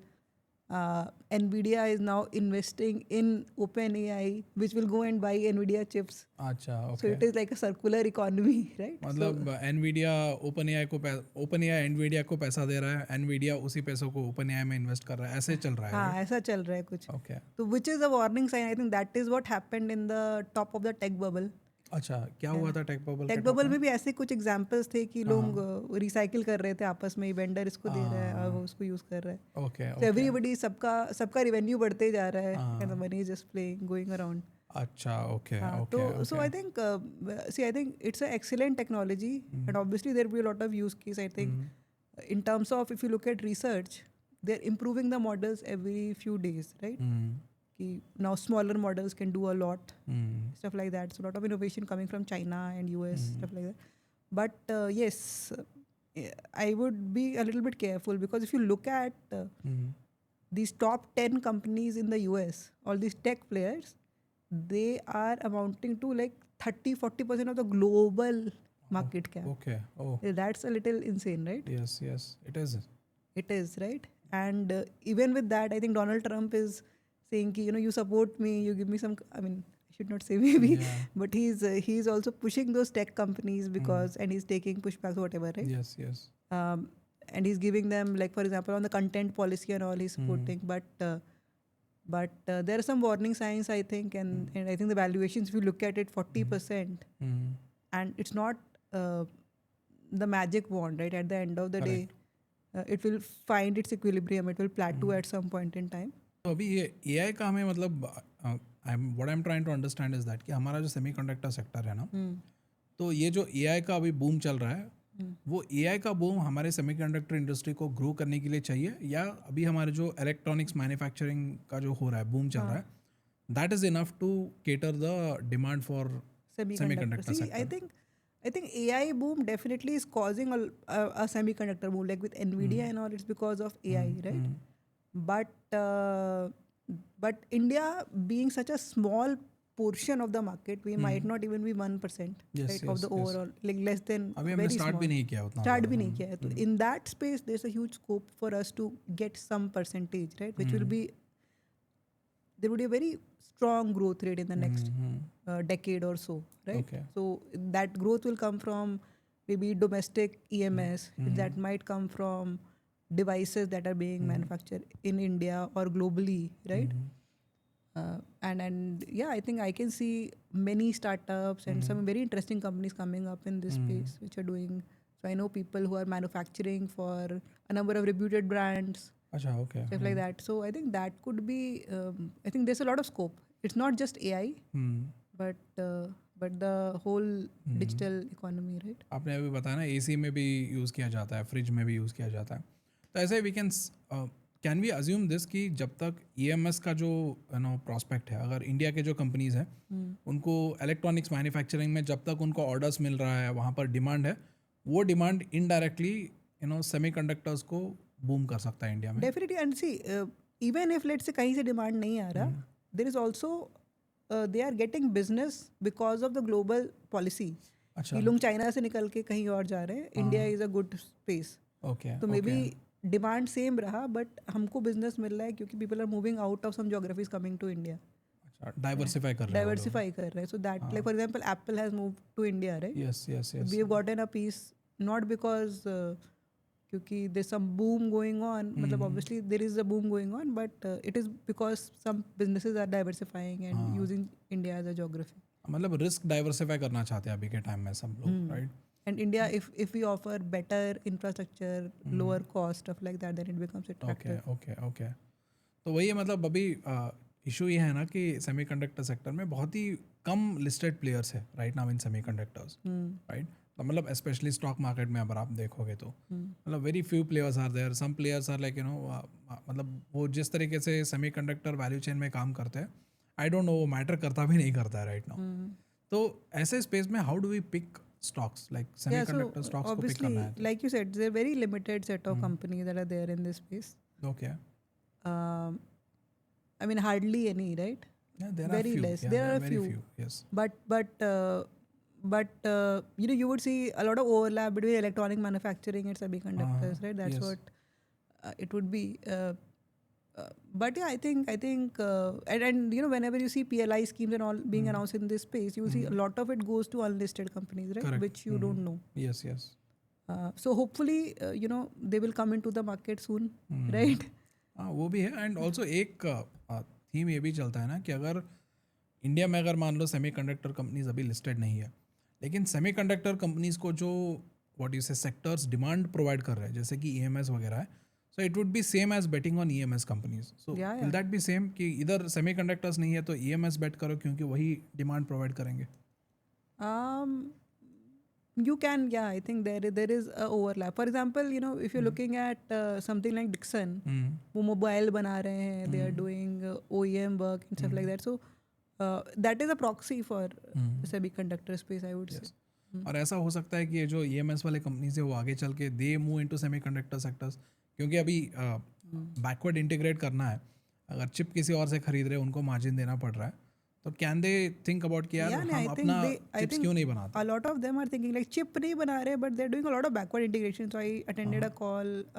Nvidia is now investing in OpenAI, which will go and buy Nvidia chips. अच्छा, So okay. it is like a circular economy, right? मतलब Nvidia OpenAI Nvidia को पैसा दे रहा है, Nvidia उसी पैसों को OpenAI में इन्वेस्ट कर रहा है, ऐसे चल रहा है. हाँ, ऐसा चल रहा है कुछ. Okay. So which is a warning sign. I think that is what happened in the top of the tech bubble. अच्छा, क्या हुआ था टेक बबल? टेक बबल में भी ऐसे कुछ एग्जांपल्स थे कि लोग रिसाइकिल कर रहे थे आपस में, वेंडर इसको दे रहा है और वो उसको यूज कर रहा है. ओके, So everybody सबका रिवेन्यू बढ़ते जा रहा है and the money is just playing going around. अच्छा, okay, तो okay. so I think I think it's an excellent technology and obviously there will be a lot of use case. I think in terms of if you look at research, they're improving the models every few days, right? Ki now smaller models can do a lot, stuff like that. So a lot of innovation coming from China and US, stuff like that. But yes, I would be a little bit careful because if you look at these top 10 companies in the US, all these tech players, they are amounting to like 30-40% of the global market cap. Okay. Oh. That's a little insane, right? Yes, it is. It is, right? And even with that, I think Donald Trump is saying ki, you support me, you give me some, I mean, I should not say maybe, but he's also pushing those tech companies because, and he's taking pushbacks or whatever, right? Yes. And he's giving them, like, for example, on the content policy and all, he's supporting, but there are some warning signs, I think, and I think the valuations, if you look at it, 40%, and it's not the magic wand, right? At the end of the day, it will find its equilibrium, it will plateau at some point in time. तो अभी ये AI का हमें मतलब what I'm trying to understand is that कि हमारा जो semiconductor sector है ना, तो ये जो AI का अभी बूम चल रहा है, वो AI का बूम हमारे सेमीकंडक्टर इंडस्ट्री को ग्रो करने के लिए चाहिए, या अभी हमारे जो इलेक्ट्रॉनिक्स मैन्युफैक्चरिंग का जो हो रहा है, बूम चल रहा है, that is enough to cater the demand for semiconductor sector? I think AI boom definitely is causing a semiconductor boom, like with Nvidia and all. It's because of AI, right? But India being such a small portion of the market, we might not even be 1%, right, of the overall, like less than. अभी हमने start भी नहीं किया उतना. Start भी नहीं किया है. तो in that space, there's a huge scope for us to get some percentage, right, which will be, there would be a very strong growth rate in the next decade or so, right? Okay. So that growth will come from maybe domestic EMS, that might come from devices that are being manufactured in India or globally, right? And yeah, I think I can see many startups and some very interesting companies coming up in this space which are doing. So I know people who are manufacturing for a number of reputed brands. अच्छा, okay. Stuff like that. So I think that could be. I think there's a lot of scope. It's not just AI, but the whole digital economy, right? आपने अभी बताया ना, AC में भी use किया जाता है, फ्रिज में भी यूज़ किया जाता है. तो ऐसे we can we assume this कि जब तक EMS का जो प्रॉस्पेक्ट है, अगर इंडिया के जो कंपनीज हैं उनको इलेक्ट्रॉनिक्स मैन्युफैक्चरिंग में जब तक उनको ऑर्डर्स मिल रहा है, वहाँ पर डिमांड है, वो डिमांड इनडायरेक्टली सेमीकंडक्टर्स को बूम कर सकता है इंडिया में. Definitely, and see, even if let's say कहीं से डिमांड नहीं आ रहा, there is also they are getting business because of the global policy. अच्छा. ये लोग चाइना से निकल के कहीं और जा रहे हैं. India is a good space. Okay. तो मे बी डिमांड सेम रहा, बट हमको बिजनेस मिल रहा है क्योंकि people are moving out of some geographies coming to India. अच्छा, डाइवर्सिफाई कर रहे हैं. So that, like for example, Apple has moved to India, right? Yes. We have gotten a piece not because क्योंकि there's some boom going on, मतलब obviously there is a boom going on, but it is because some businesses are diversifying and using India as a geography. मतलब risk diversify करना चाहते हैं अभी के time में सब लोग, right? And India, if we offer better infrastructure, lower cost, stuff like that, then it becomes attractive. Okay. तो वही है, मतलब अभी इशू ये है ना कि सेमीकंडक्टर सेक्टर में बहुत ही कम लिस्टेड प्लेयर्स है right now in semiconductors, right? तो मतलब स्पेशली स्टॉक मार्केट में अगर आप देखोगे तो मतलब very few players are there, some players are like मतलब वो जिस तरीके से सेमीकंडक्टर वैल्यू चेन में काम करते हैं, आई डोंट नो वो मैटर करता भी नहीं करता है राइट नाउ। तो ऐसे स्पेस में how do we pick stocks like Yeah, so semiconductor stocks को pick obviously, करना है तो like you said, there are very limited set of companies that are there in this space. okay, Um, I mean, hardly any, right? yeah, there Very are few, less. yeah, There are a very few. yes, But you know, you would see a lot of overlap between electronic manufacturing and semiconductors, right? That's yes. what it would be. But yeah, I think and you know, whenever you see PLI schemes and all being announced in this space, you will see a lot of it goes to unlisted companies, right? Correct. Which you don't know. Yes, yes. So hopefully, you know, they will come into the market soon, right? हाँ वो भी है and also एक theme ये भी चलता है ना कि अगर इंडिया में अगर मान लो सेमीकंडक्टर कंपनीज अभी लिस्टेड नहीं है, लेकिन सेमीकंडक्टर कंपनीज को जो what you say sectors demand provide कर रहे हैं जैसे कि EMS वगैरह है, so it would be same as betting on EMS companies. So will that be same कि इधर सेमीकंडक्टर्स नहीं है तो EMS बेट करो क्योंकि वही डिमांड प्रोवाइड करेंगे? You can, yeah, I think there is a overlap. For example, you know, if you're looking at something like Dixon, वो mobile बना रहे हैं, they are doing OEM work and stuff like that. So that is a proxy for the semiconductor space, I would say. और ऐसा हो सकता है कि ये जो EMS वाले कंपनीज है वो आगे चल के they move into semiconductor sectors, क्योंकि अभी बैकवर्ड इंटीग्रेट करना है, अगर चिप किसी और से खरीद रहे हैं उनको मार्जिन देना पड़ रहा है, तो कैन दे थिंक अबाउट कि यार हम अपना चिप्स क्यों नहीं बनाते? A lot of them are thinking like chip नहीं बना रहे, but they're doing a lot of backward integration. So I attended a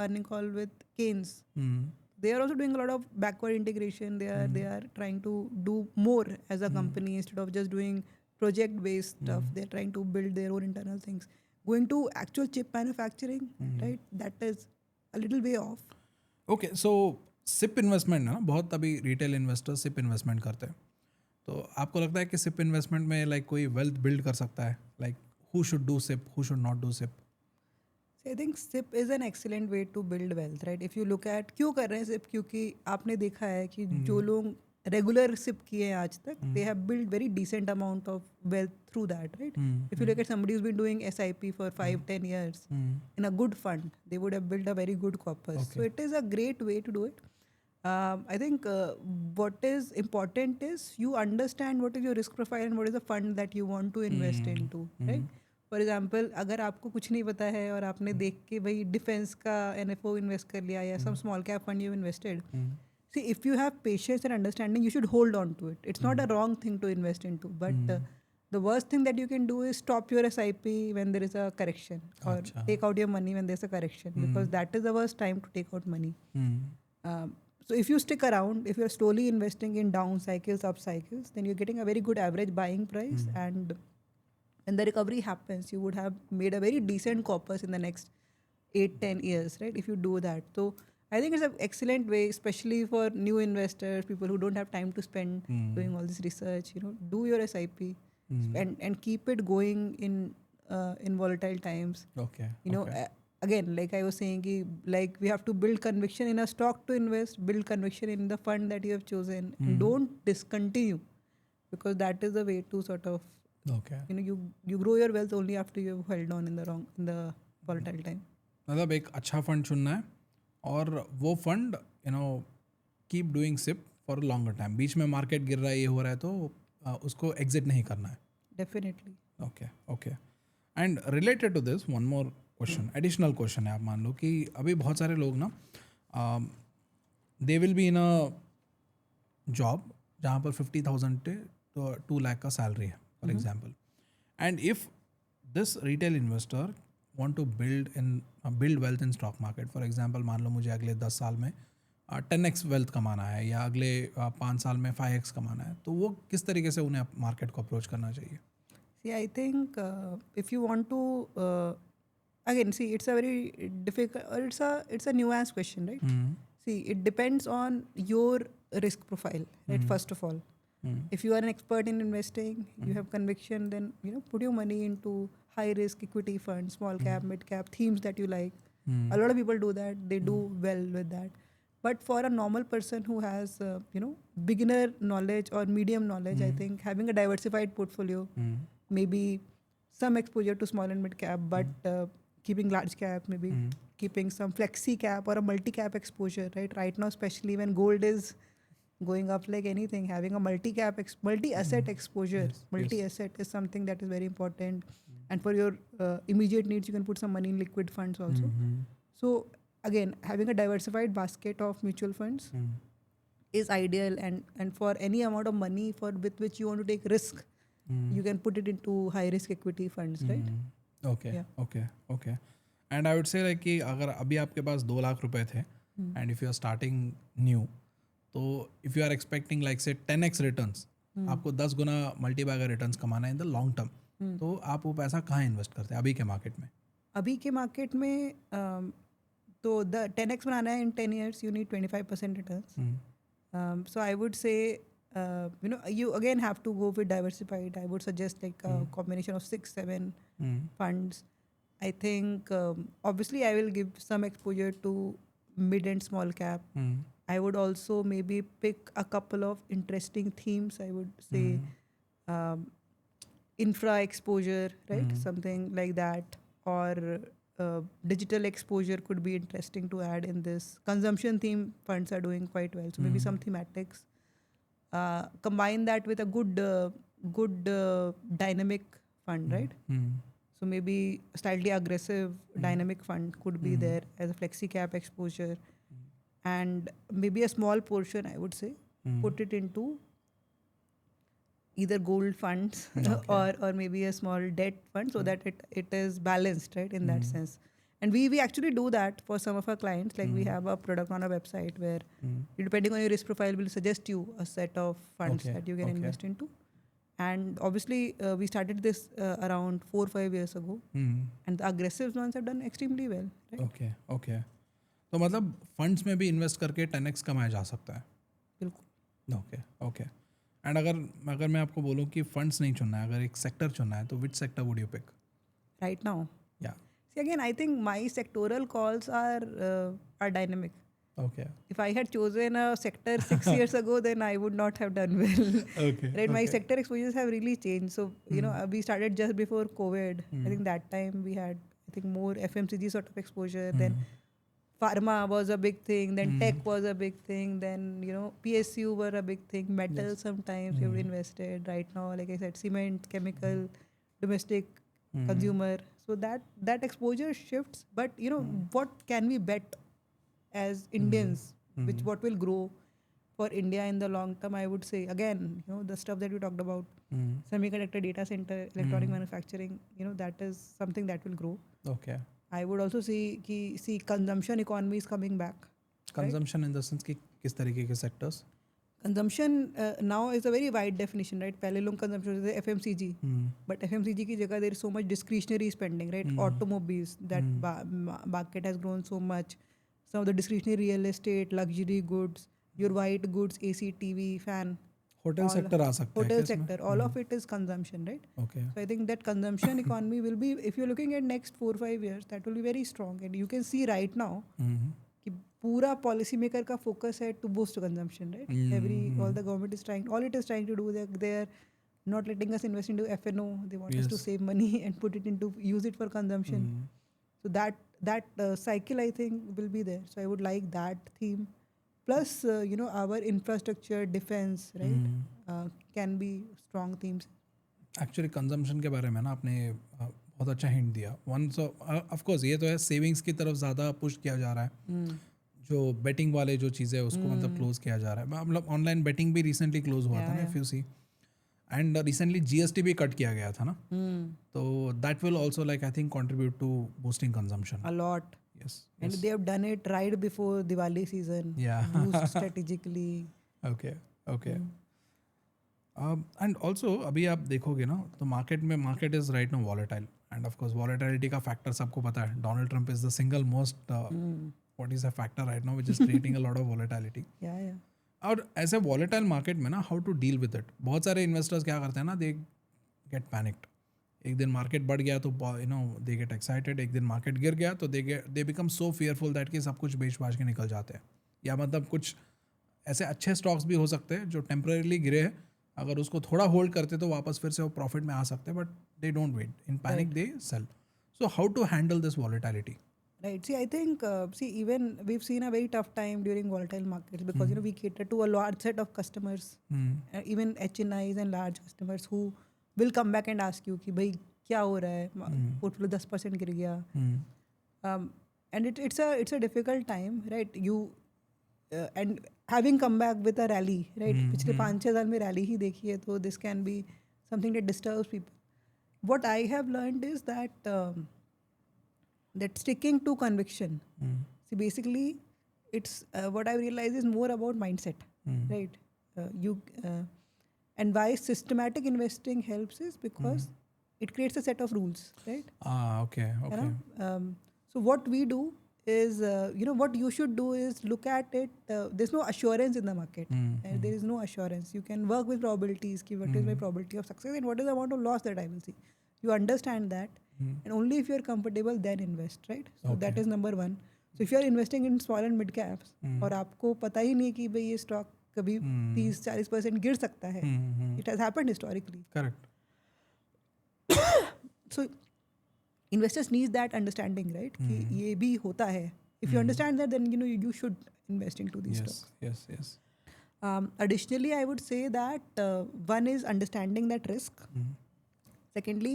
earning call with Keynes. They are also doing a lot of backward integration. They are trying to do more as a company instead of just doing project based stuff. They're trying to build their own internal things. Going to actual chip manufacturing, right? That is a little way off. Okay, so SIP investment है ना, बहुत अभी retail investors SIP investment करते हैं, तो आपको लगता है कि सिप इन्वेस्टमेंट में लाइक कोई वेल्थ बिल्ड कर सकता है? Like who should do SIP, who should not do SIP? So I think SIP is an excellent way to build wealth, right? If you look at क्यों कर रहे हैं SIP, क्योंकि आपने देखा है कि जो लोग रेगुलर SIP किए हैं आज तक, they have built very decent amount of wealth through that, right? If you look at somebody who's been doing SIP for 5-10 years in a good fund, they would have built a very good corpus. Okay. So it is a great way to do it. I think what is important is you understand what is your risk profile and what is the fund that you want to invest into, right? For example अगर आपको कुछ नहीं पता है और आपने देख के भाई डिफेंस का NFO इन्वेस्ट कर लिया या some small cap fund you invested, see if you have patience and understanding you should hold on to it. It's not a wrong thing to invest in to, but the worst thing that you can do is stop your SIP when there is a correction, or take out your money when there's a correction, because that is the worst time to take out money. So if you stick around, if you're slowly investing in down cycles, up cycles, then you're getting a very good average buying price, and when the recovery happens, you would have made a very decent corpus in the next 8-10 years, right? If you do that. So I think it's an excellent way, especially for new investors, people who don't have time to spend doing all this research. You know, do your SIP and keep it going in volatile times. Okay. You know, again, like I was saying, like we have to build conviction in a stock to invest, build conviction in the fund that you have chosen, and don't discontinue, because that is the way to sort of, you know, you grow your wealth only after you have held on in the volatile time. मतलब एक अच्छा fund चुनना है और वो fund you know keep doing SIP for longer time. बीच में market गिर रहा है, ये हो रहा है, तो उसको एग्जिट नहीं करना है. Definitely. Okay. And related to this one more question, additional question है. आप मान लो कि अभी बहुत सारे लोग ना they will be in a job जहाँ पर 50,000 to 2 lakh का सैलरी है for example, and if this retail investor want to build wealth in stock market, for example मान लो मुझे अगले 10 साल में 10x वेल्थ कमाना है या अगले 5 साल में 5x कमाना है, तो वो किस तरीके से उन्हें मार्केट को अप्रोच करना चाहिए? See, I think if you want to again, see, it's a very difficult, or it's a nuanced question, right? See, it depends on your risk profile, right? First of all, if you are an expert in investing, you have conviction, then you know, put your money into high risk equity funds, small cap, mid cap, themes that you like. A lot of people do that, they do well with that. But for a normal person who has, beginner knowledge or medium knowledge, I think having a diversified portfolio, maybe some exposure to small and mid cap, but keeping large cap, maybe keeping some flexi cap or a multi cap exposure, right? Right now, especially when gold is going up like anything, having a multi asset exposure, Yes, multi asset is something that is very important. And for your immediate needs, you can put some money in liquid funds also. So again, having a diversified basket of mutual funds is ideal, and for any amount of money with which you want to take risk, you can put it into high risk equity funds, right? Okay Yeah. Okay okay and I would say like कि अगर अभी आपके पास 2 लाख रुपए थे and if you are starting new, तो if you are expecting like say 10x returns, आपको 10 गुना multibagger returns कमाना है इन द लॉन्ग टर्म, तो आप वो पैसा कहाँ इन्वेस्ट करते हैं अभी के मार्केट में? अभी के मार्केट में तो द 10x बनाना है इन 10 years, you need 25% returns. So I would say, you again have to go with diversified. I would suggest like a combination of 6-7 funds. I think obviously I will give some exposure to mid and small cap. I would also maybe pick a couple of interesting themes. I would say infra exposure, right? Something like that, or digital exposure could be interesting to add in this. Consumption theme funds are doing quite well, so maybe some thematics. Combine that with a good dynamic fund, right? So maybe a slightly aggressive dynamic fund could be there as a flexi cap exposure, and maybe a small portion, I would say, put it into either gold funds or maybe a small debt fund, so that it is balanced, right, in that sense. And we actually do that for some of our clients. Like we have a product on our website where, depending on your risk profile, we'll suggest you a set of funds that you can invest into. And obviously, we started this around 4-5 years ago, and the aggressive ones have done extremely well, right? Okay okay, तो मतलब funds में भी invest करके 10x कमाया जा सकता है? बिल्कुल. Okay okay. एंड अगर मैं आपको बोलूँ कि फंड्स नहीं चुनना है, अगर एक सेक्टर चुनना है, तो which sector would you pick Right now, या? see, again, I think my sectoral calls are dynamic. Okay If I had chosen a sector 6 years ago, then I would not have done well. Okay, Right? My okay. sector exposures have really changed. So, we started just before COVID. I think that time we had, more FMCG sort of exposure. Then pharma was a big thing. Then tech was a big thing. Then, PSU were a big thing. Metal sometimes we've invested. Right now, like I said, cement, chemical, domestic, consumer. So that exposure shifts. But, what can we bet as Indians, what will grow for India in the long term? I would say, again, the stuff that we talked about, semiconductor, data center, electronic manufacturing, that is something that will grow. Okay. I would also see consumption economy is coming back. Consumption in the sense कि किस तरीके के sectors? Consumption now is a very wide definition, right? पहले लोग consumption से FMCG, but FMCG की जगह there is so much discretionary spending, right? Automobiles, that market has grown so much. Some of the discretionary real estate, luxury goods, your white goods, AC, TV, fan. Hotel sector आ सकता है Hotel क्या इसमें? sector, all of it is consumption, right? Okay. So I think that consumption economy will be, if you're looking at next 4-5 years, that will be very strong. And you can see right now कि पूरा policy maker का focus है to boost consumption, right? All the government is trying, all it is trying to do, they're not letting us invest into F&O. They want us to save money and put it into, use it for consumption. So that cycle, I think, will be there. So I would like that theme. Plus, our infrastructure, defense, right, can be strong themes. Actually consumption के बारे में ना आपने बहुत अच्छा hint दिया. One, so of course ये तो है, सेविंग्स की तरफ ज़्यादा पुश किया जा रहा है. जो बेटिंग वाले जो चीज़ें उसको मतलब क्लोज किया जा रहा है. मतलब ऑनलाइन बेटिंग भी रिसेंटली क्लोज हुआ था ना, if you see. And recently GST भी कट किया गया था ना, तो that will also like I think contribute to boosting consumption. A lot. Yes. And they have done it right before Diwali season. Yeah. Boost strategically. Okay. And also अभी आप देखोगे ना, तो market is right now volatile, and of course volatility का factor सबको पता है. Donald Trump is the single most what is a factor right now which is creating a lot of volatility. Yeah. और ऐसे वॉलेटाइल मार्केट में ना, how to deal with it. बहुत सारे इन्वेस्टर्स क्या करते हैं ना, दे गेट पैनिक्ड. एक दिन मार्केट बढ़ गया तो दे गेट एक्साइटेड. एक दिन मार्केट गिर गया तो they become so fearful that कि सब कुछ बेच बाच के निकल जाते हैं. या मतलब कुछ ऐसे अच्छे स्टॉक्स भी हो सकते हैं जो टेम्परेली गिरे हैं, अगर उसको थोड़ा होल्ड करते तो वापस फिर से वो प्रॉफिट में आ सकते हैं, but they don't wait, in panic they sell. So how to handle this volatility? Right. See, I think, even we've seen a very tough time during volatile markets because, we cater to a large set of customers, even HNIs and large customers who will come back and ask you कि भाई क्या हो रहा है, portfolio 10% गिर गया. And it's a difficult time, right? And having come back with a rally, right? पिछले 5-6 साल में rally ही देखी है, तो this can be something that disturbs people. What I have learned is that that sticking to conviction. See, basically, it's what I realize is more about mindset, right? And why systematic investing helps is because it creates a set of rules, right? Okay. You know? So what we do is, what you should do is look at it. There's no assurance in the market. There is no assurance. You can work with probabilities. What is my probability of success and what is the amount of loss that I will see. You understand that. And only if you're comfortable then invest, right? So that is number one. So if you're investing in small and mid caps और आपको पता ही नहीं कि भाई ये stock कभी 30-40% गिर सकता है, it has happened historically. Correct. So investors need that understanding, right? कि ये भी होता है. If you understand that, then you should invest into these stocks. Yes. Additionally, I would say that one is understanding that risk. Secondly,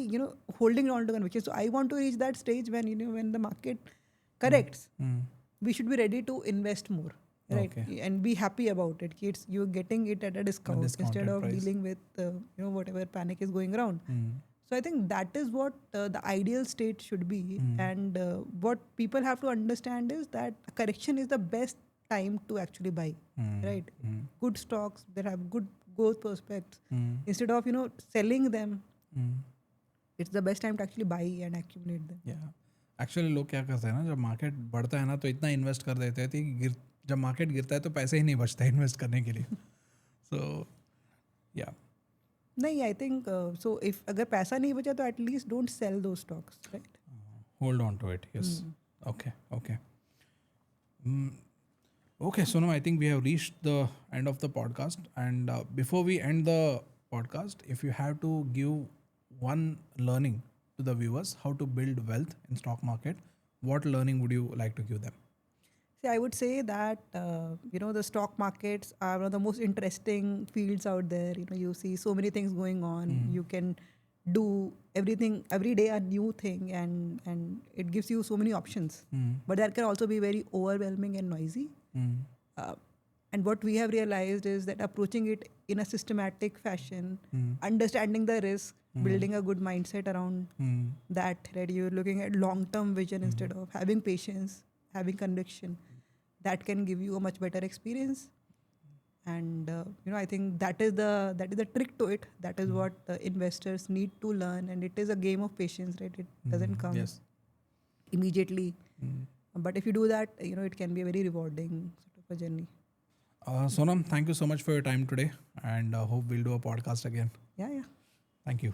holding on to conviction. So I want to reach that stage when when the market corrects, we should be ready to invest more, right? Okay. And be happy about it. You're getting it at a discount instead of price. dealing with whatever panic is going around. So I think that is what the ideal state should be. And what people have to understand is that a correction is the best time to actually buy, right? Good stocks that have good growth prospects, instead of selling them. It's the best time to actually buy and accumulate them. Yeah. Actually लोग क्या करते हैं ना, जब market बढ़ता है ना तो इतना इन्वेस्ट कर देते हैं कि जब मार्केट गिरता है तो पैसे ही नहीं बचता इन्वेस्ट करने के लिए. So yeah. नहीं, I think so. If अगर पैसा नहीं बचा तो at least don't sell those stocks, right? Hold on to it. Yes. Okay. Okay, Sonam, I think we have reached the end of the podcast. And before we end the podcast, if you have to give one learning to the viewers, how to build wealth in stock market, what learning would you like to give them? See, I would say that the stock markets are one of the most interesting fields out there. You see so many things going on. You can do everything every day, a new thing, and it gives you so many options. But that can also be very overwhelming and noisy. And what we have realized is that approaching it in a systematic fashion, understanding the risk, building a good mindset around that, right? You're looking at long-term vision instead of having patience, having conviction. That can give you a much better experience. And I think that is the trick to it. That is what investors need to learn. And it is a game of patience, right? It doesn't come immediately. But if you do that, it can be a very rewarding sort of a journey. Sonam, thank you so much for your time today, and hope we'll do a podcast again. Yeah. Thank you.